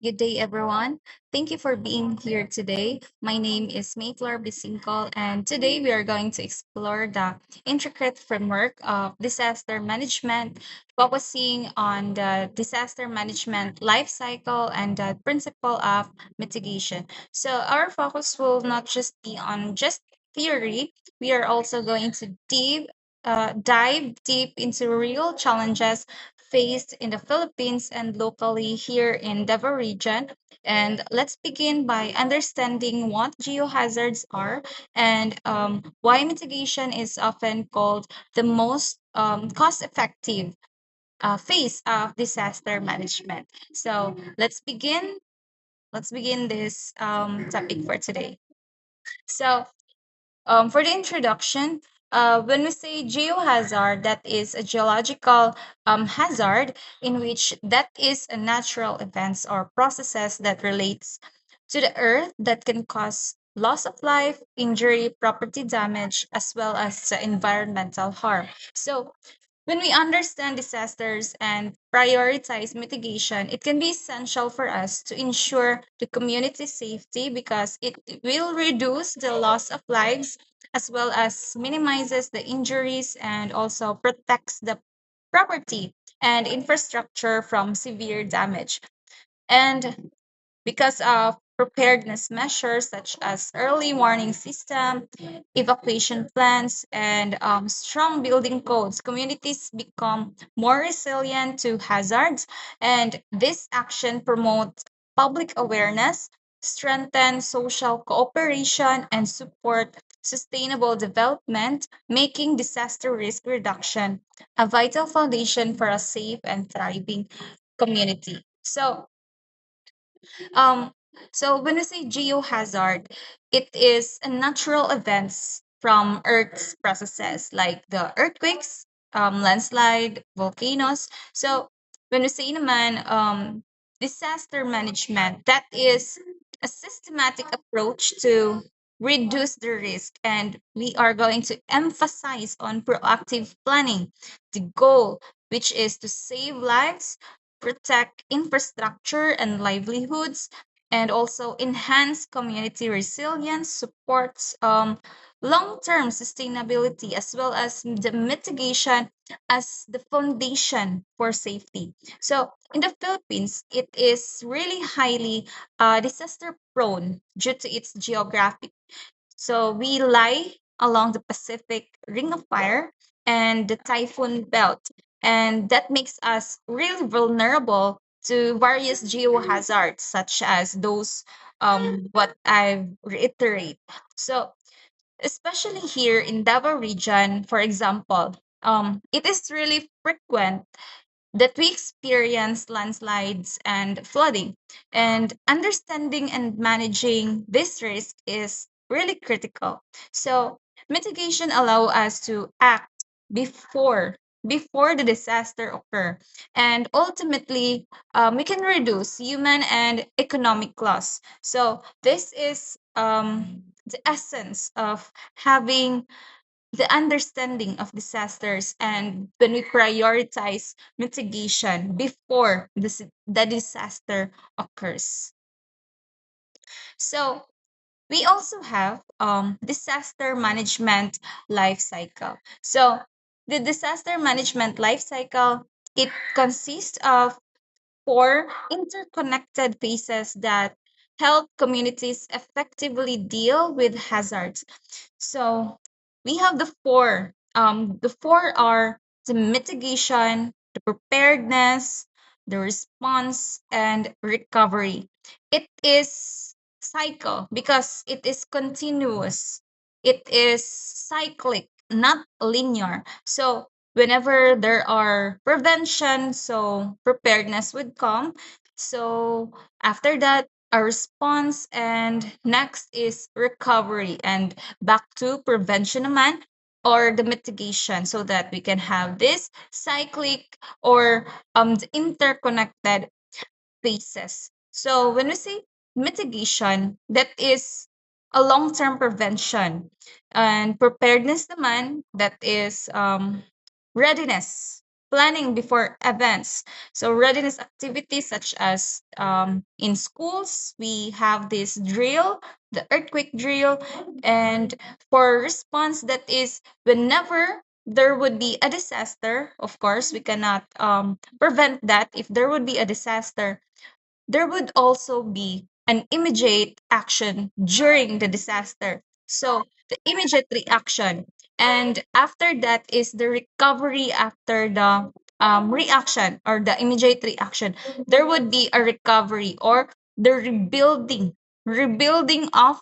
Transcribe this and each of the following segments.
Good day, everyone. Thank you for being here today. My name is Mayflower Bisinkol, and today we are going to explore the intricate framework of disaster management, focusing on the disaster management life cycle and the principle of mitigation. So, our focus will not just be on just theory, we are also going to dive deep into real challenges faced in the Philippines and locally here in Davao region. And let's begin by understanding what geohazards are and why mitigation is often called the most cost-effective phase of disaster management. So let's begin. Let's begin this topic for today. So for the introduction, when we say geohazard, that is a geological hazard in which that is a natural events or processes that relates to the earth that can cause loss of life, injury, property damage, as well as environmental harm. So when we understand disasters and prioritize mitigation, it can be essential for us to ensure the community safety because it will reduce the loss of lives as well as minimizes the injuries and also protects the property and infrastructure from severe damage. And because of preparedness measures such as early warning system, evacuation plans, and strong building codes, communities become more resilient to hazards. And this action promotes public awareness, strengthen social cooperation, and support sustainable development, making disaster risk reduction a vital foundation for a safe and thriving community. Um, so when we say geohazard, it is a natural events from Earth's processes like the earthquakes, landslide, volcanoes. So when we say naman, disaster management, that is a systematic approach to reduce the risk, and we are going to emphasize on proactive planning. The goal, which is to save lives, protect infrastructure and livelihoods, and also enhance community resilience, supports long-term sustainability, as well as the mitigation as the foundation for safety. So in the Philippines, it is really highly disaster prone due to its geographic, so we lie along the Pacific Ring of Fire and the typhoon belt, and that makes us really vulnerable to various geohazards, such as those what I reiterate. So especially here in Davao region, for example, it is really frequent that we experience landslides and flooding. And understanding and managing this risk is really critical. So mitigation allow us to act before before the disaster occur, and ultimately we can reduce human and economic loss. So this is the essence of having the understanding of disasters, and when we prioritize mitigation before the disaster occurs. So we also have disaster management life cycle. So the disaster management life cycle, it consists of four interconnected phases that help communities effectively deal with hazards. So we have the four. The four are the mitigation, the preparedness, the response, and recovery. It is cycle because it is continuous. It is cyclic, not linear. So whenever there are prevention, so preparedness would come. So after that, a response, and next is recovery, and back to prevention naman or the mitigation, so that we can have this cyclic or the interconnected phases. So when we say mitigation, that is a long-term prevention, and preparedness naman, that is readiness. planning before events. So readiness activities such as in schools, we have this drill, the earthquake drill, and for response that is whenever there would be a disaster, of course, we cannot prevent that if there would be a disaster there would also be an immediate action during the disaster. So, the immediate reaction. And after that is the recovery after the reaction or the immediate reaction. There would be a recovery or the rebuilding of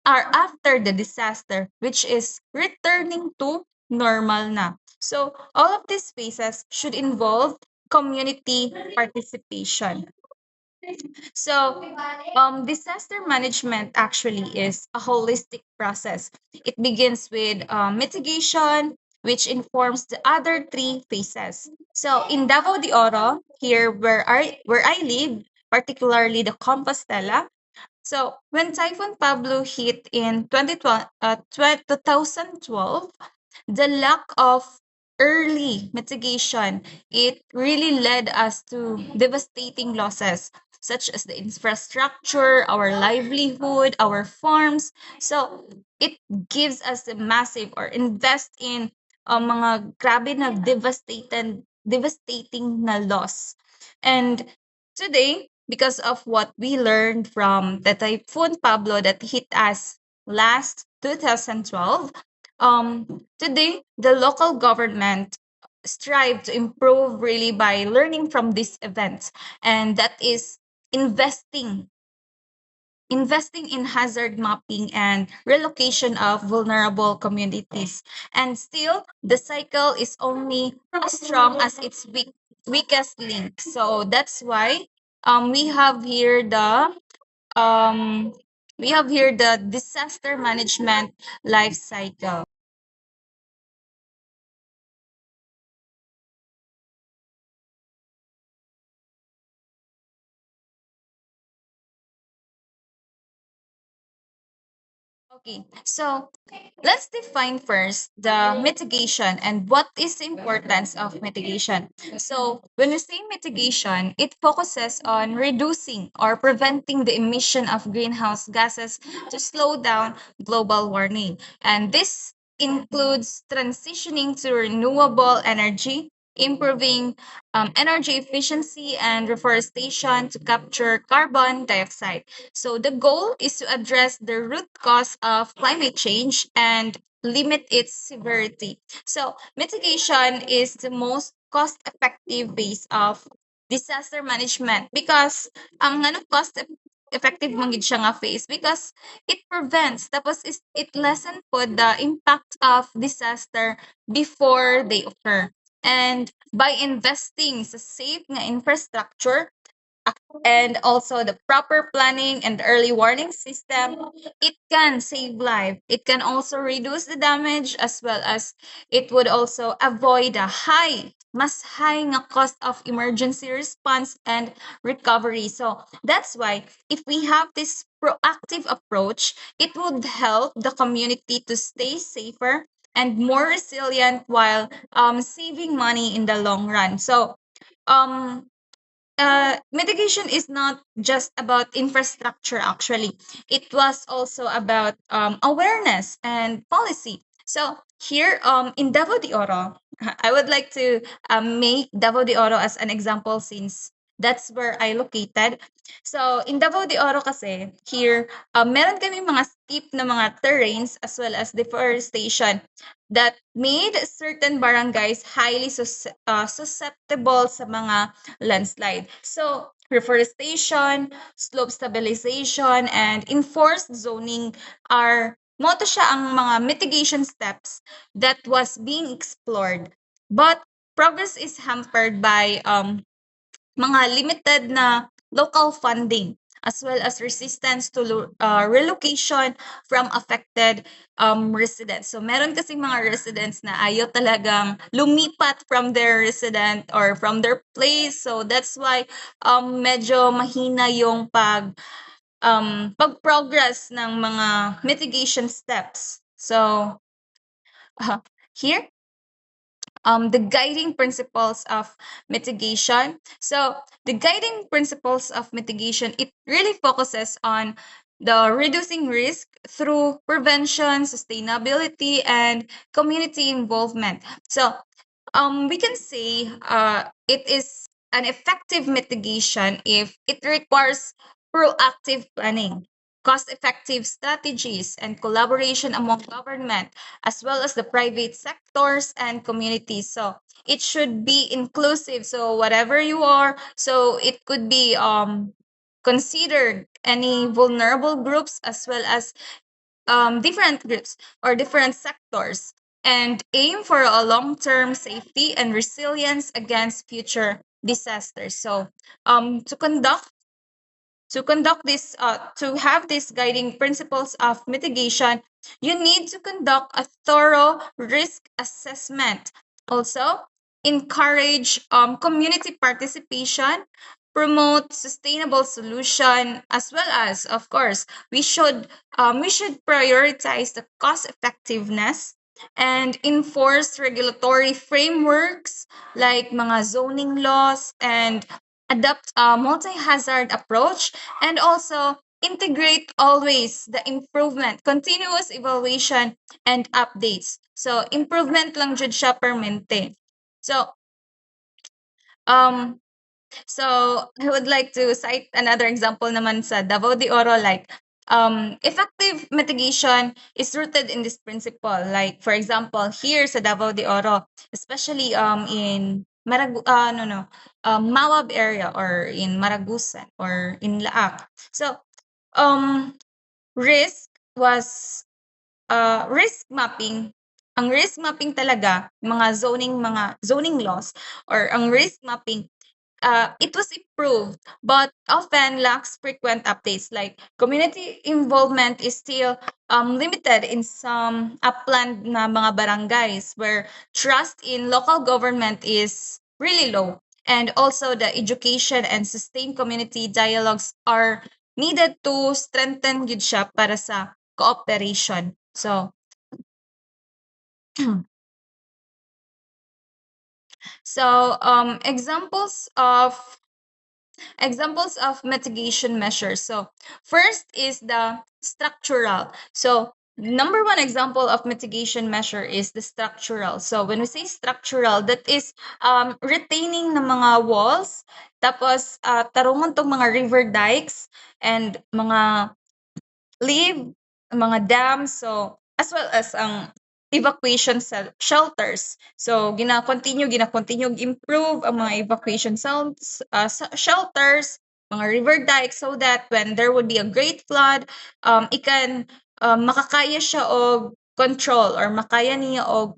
or after the disaster, which is returning to normal na. So, all of these phases should involve community participation. So, disaster management actually is a holistic process. It begins with mitigation, which informs the other three phases. So, in Davao de Oro, here where I live, particularly the Compostela, so when Typhoon Pablo hit in 2012, the lack of early mitigation, it really led us to devastating losses such as the infrastructure, our livelihood, our farms. So it gives us a massive or invest in mga grabe na devastating na loss. And today, because of what we learned from the Typhoon Pablo that hit us last 2012, today the local government strive to improve really by learning from these events, and that is investing investing in hazard mapping and relocation of vulnerable communities. And still, the cycle is only as strong as its weakest link. So that's why we have here um, the disaster management life cycle. Okay, so let's define first the mitigation and what is the importance of mitigation. So, when we say mitigation, it focuses on reducing or preventing the emission of greenhouse gases to slow down global warming. And this includes transitioning to renewable energy, improving energy efficiency, and reforestation to capture carbon dioxide. So the goal is to address the root cause of climate change and limit its severity. So mitigation is the most cost-effective base of disaster management because ang ano effective man gid siya nga phase because it prevents tapos it lessen po the impact of disaster before they occur. And by investing sa safe nga infrastructure, and also the proper planning and early warning system, it can save life. It can also reduce the damage as well as it would also avoid a mas high nga cost of emergency response and recovery. So that's why if we have this proactive approach, it would help the community to stay safer and more resilient while saving money in the long run. So um mitigation is not just about infrastructure, actually. It was also about awareness and policy. So, here in Davao de Oro, I would like to make Davao de Oro as an example since that's where I located. So, in Davao de Oro kasi, here, meron kami mga steep na mga terrains as well as deforestation that made certain barangays highly susceptible sa mga landslide. So, reforestation, slope stabilization, and enforced zoning are moto siya ang mga mitigation steps that was being explored. But progress is hampered by mga limited na local funding as well as resistance to relocation from affected residents. So meron kasi mga residents na ayaw talagang lumipat from their resident or from their place. So that's why medyo mahina yung pag-progress ng mga mitigation steps. So here the guiding principles of mitigation. So the guiding principles of mitigation, it really focuses on the reducing risk through prevention, sustainability, and community involvement. So we can say it is an effective mitigation if it requires proactive planning, cost-effective strategies, and collaboration among government as well as the private sectors and communities. So it should be inclusive. So whatever you are, so it could be considered any vulnerable groups as well as different groups or different sectors, and aim for a long-term safety and resilience against future disasters. So to conduct this to have these guiding principles of mitigation, you need to conduct a thorough risk assessment. Also encourage community participation, promote sustainable solution, as well as, of course, we should prioritize the cost effectiveness and enforce regulatory frameworks like mga zoning laws, and adopt a multi-hazard approach, and also integrate always the improvement, continuous evaluation, and updates. So improvement lang jud siya permanente. So um I would like to cite another example naman sa Davao de Oro, like effective mitigation is rooted in this principle. Like for example, here sa Davao de Oro, especially in no no Mawab area, or in Maragusan, or in Laak. So um risk was risk mapping. Ang risk mapping talaga, mga zoning laws, or ang risk mapping, it was improved, but often lacks frequent updates. Like community involvement is still limited in some upland na mga barangays, where trust in local government is really low. And also the education and sustained community dialogues are needed to strengthen yun siya para sa cooperation. So, examples of mitigation measures. So, first is the structural. So, number one example of mitigation measure is the structural. So, when we say structural, that is retaining ng mga walls, tapos tarungon tong mga river dikes and mga leave mga dams, so as well as ang evacuation shelters. So gina-continue improve ang mga evacuation shelters, mga river dikes, so that when there would be a great flood, ikan makakaya siya og control, or makaya niya og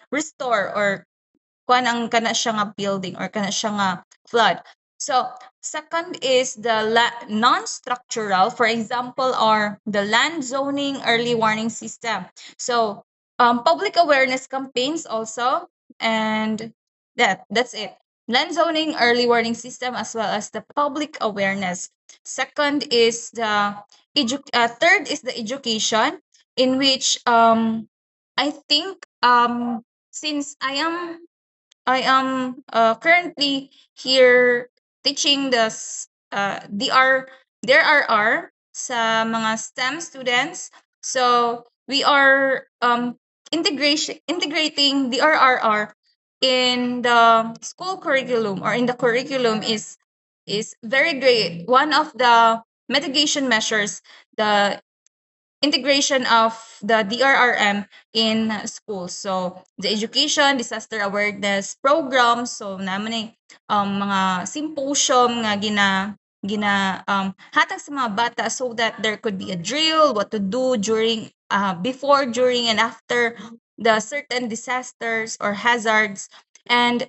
restore, or kuan ang kana siya nga building, or kana siya nga flood. So, second is the non-structural, for example, are the land zoning early warning system. So, public awareness campaigns also, and that's it. Land zoning early warning system, as well as the public awareness. Second is the third is the education, in which I think since I am currently here teaching DRR sa mga STEM students. So we are integrating DRR in the school curriculum, or in the curriculum, is very great. One of the mitigation measures, the integration of the DRRM in schools. So, the education, disaster awareness programs, so naman mga symposium nga hatag sa mga bata, so that there could be a drill, what to do during, before, during, and after the certain disasters or hazards. And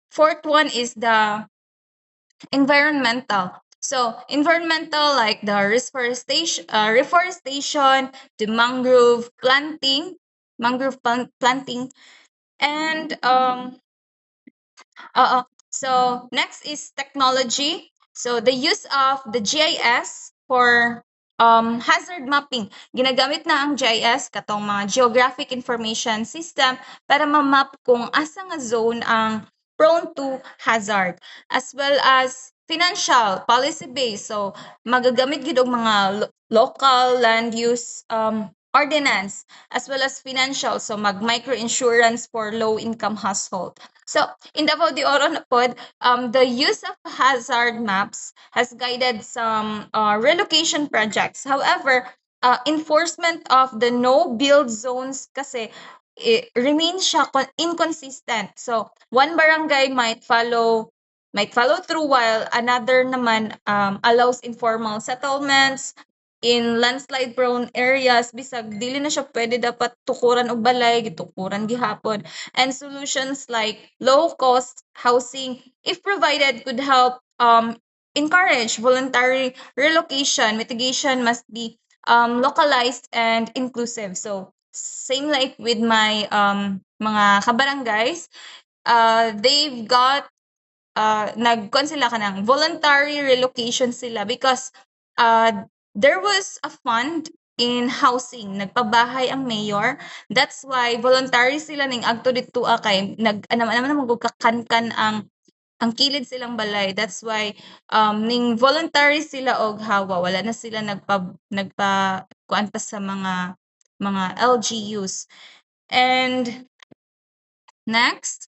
fourth one is the environmental. So environmental, like the reforestation, the mangrove planting, and so next is technology. So the use of the GIS for hazard mapping. Ginagamit na ang GIS katong mga geographic information system para ma-map kung asa nga zone ang prone to hazard, as well as financial policy base. So magagamit gid og mga local land use ordinance, as well as financial, so mag micro insurance for low income household. So in Davao de Oro na pod, the use of hazard maps has guided some relocation projects. However, enforcement of the no-build zones kasi remains siya inconsistent. So, one barangay might follow through while another naman allows informal settlements in landslide prone areas bisag dili na siya pwede dapat tukuran og balay gitukuran gihapon, and solutions like low cost housing, if provided, could help encourage voluntary relocation. Mitigation must be localized and inclusive. So, same like with my mga kabarangays, they've got nagkuan sila kanang voluntary relocation sila because there was a fund in housing, nagpabahay ang mayor. That's why voluntary sila ning agto dito kay nag naman magkakankan ang kilid silang balay. That's why ning voluntary sila og hawa, wala na sila nagpa kuan pa sa mga LGUs. And next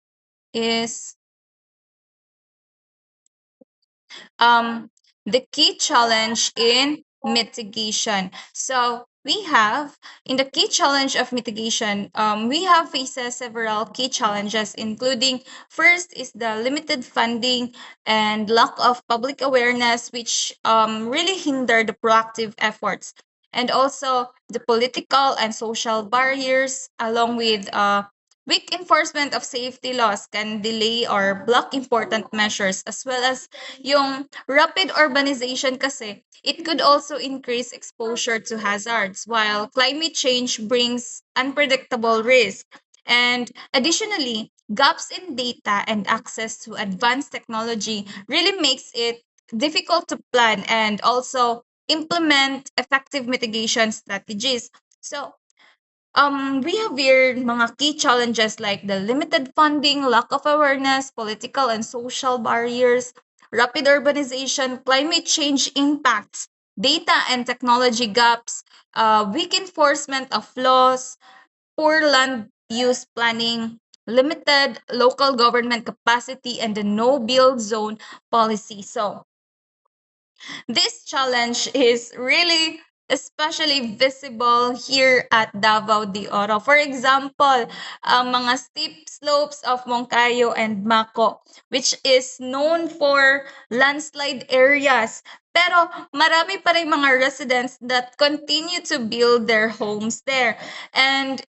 is um, the key challenge in mitigation. So we have in the key challenge of mitigation, we have faces several key challenges, including first is the limited funding and lack of public awareness, which really hinder the proactive efforts, and also the political and social barriers, along with weak enforcement of safety laws can delay or block important measures, as well as yung rapid urbanization kasi, it could also increase exposure to hazards, while climate change brings unpredictable risk. And additionally, gaps in data and access to advanced technology really makes it difficult to plan and also implement effective mitigation strategies. So, we have here mga key challenges like the limited funding, lack of awareness, political and social barriers, rapid urbanization, climate change impacts, data and technology gaps, weak enforcement of laws, poor land use planning, limited local government capacity, and the no build zone policy. So, this challenge is really especially visible here at Davao de Oro. For example, ang mga steep slopes of Moncayo and Maco, which is known for landslide areas. Pero marami pa rin mga residents that continue to build their homes there. And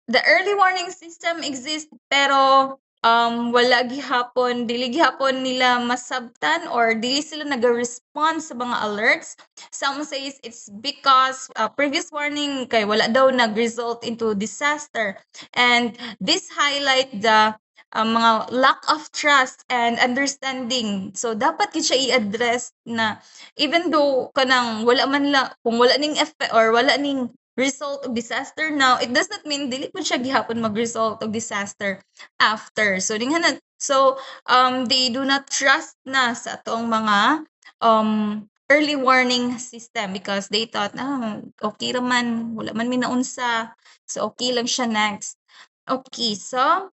the early warning system exists pero wala gihapon, dili gihapon nila masabtan or dili sila nag-respond sa mga alerts. Some says it's because previous warning kay wala daw nag-result into disaster, and this highlight the mga lack of trust and understanding. So dapat gid siya i-address na even though kanang wala man la kung wala ning effect or wala ning result of disaster now, it does not mean dili po siya gihapon mag-result of disaster after. So dinghanan, so they do not trust na sa atong mga early warning system because they thought okay ra man, wala man mi naunsa, so okay lang siya next. Okay, so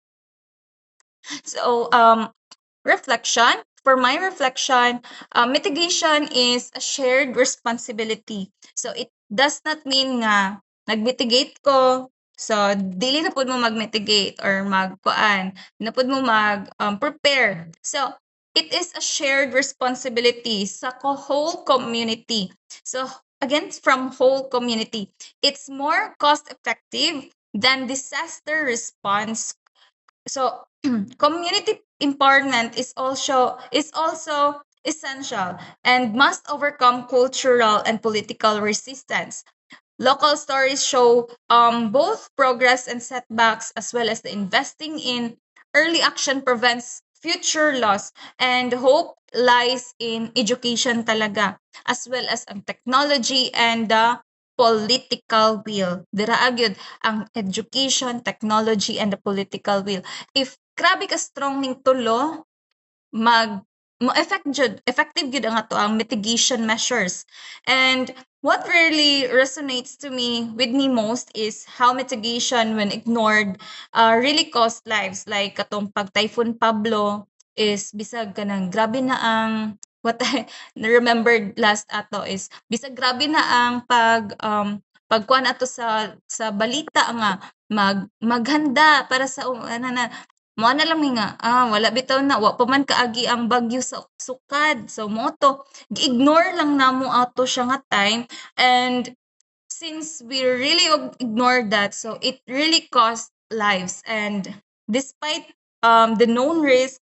reflection. For my reflection, mitigation is a shared responsibility. So it does not mean nga nag-mitigate ko, so dili na pud mo mag-mitigate or magkuan, na pud mo mag prepare. So it is a shared responsibility sa whole community. So again, from whole community, it's more cost effective than disaster response. So community empowerment is also essential and must overcome cultural and political resistance. Local stories show both progress and setbacks, as well as the investing in early action prevents future loss, and hope lies in education talaga, as well as ang technology and the political will. Dira agyud ang education, technology, and the political will. If grabe ka strong ning tulo, mag effective gyud ang ato ang mitigation measures. And what really resonates to me with me most is how mitigation, when ignored, really cost lives. Like katong pag Typhoon Pablo is bisag kanang grabe na ang what I remembered last ato is bisag grabe na ang pagkuan ato sa balita nga maghanda para sa ano na mao na lang mi nga, wala bitaw na wa pa man kaagi ang bagyo sa sukad. So moto gi-ignore lang namo ato siya nga time, and since we really ignore that, so it really cost lives. And despite the known risk,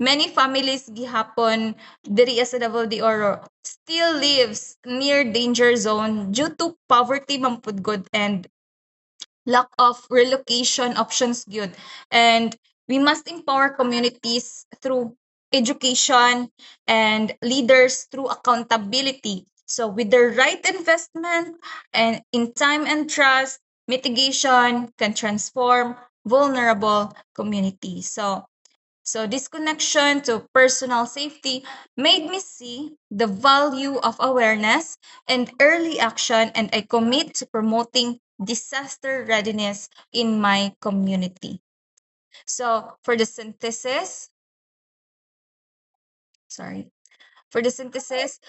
many families gihapon diri sa Davao de Oro still lives near danger zone due to poverty man pud gud and lack of relocation options good. And we must empower communities through education and leaders through accountability. So with the right investment and in time and trust, mitigation can transform vulnerable communities. So this connection to personal safety made me see the value of awareness and early action, and I commit to promoting disaster readiness in my community. So for the synthesis, sorry. For the synthesis,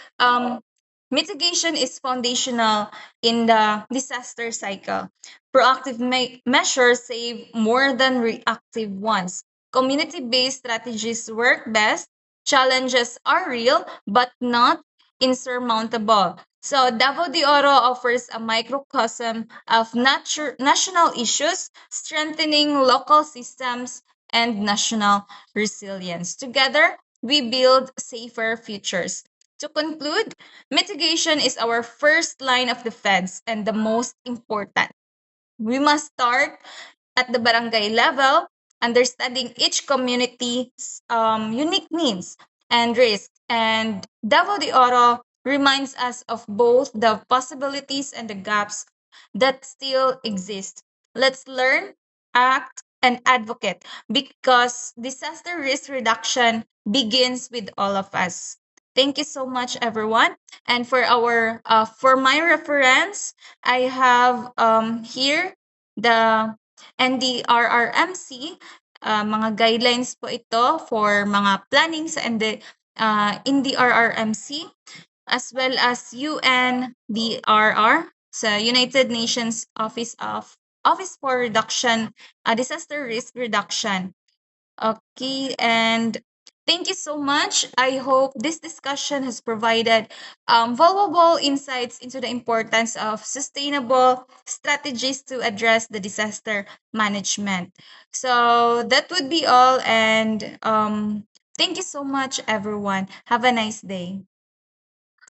mitigation is foundational in the disaster cycle. Proactive measures save more than reactive ones. Community based strategies work best. Challenges are real, but not insurmountable. So, Davao de Oro offers a microcosm of national issues, strengthening local systems and national resilience. Together, we build safer futures. To conclude, mitigation is our first line of defense and the most important. We must start at the barangay level, understanding each community's unique needs and risks. And Davao de Oro reminds us of both the possibilities and the gaps that still exist. Let's learn, act, and advocate because disaster risk reduction begins with all of us. Thank you so much, everyone. And for my reference, I have here the NDRRMC, mga guidelines po ito for mga planning sa NDRRMC, as well as UNDRR, sa United Nations Office for Reduction, Disaster Risk Reduction. Okay, and thank you so much. I hope this discussion has provided valuable insights into the importance of sustainable strategies to address the disaster management. So that would be all, and thank you so much, everyone. Have a nice day.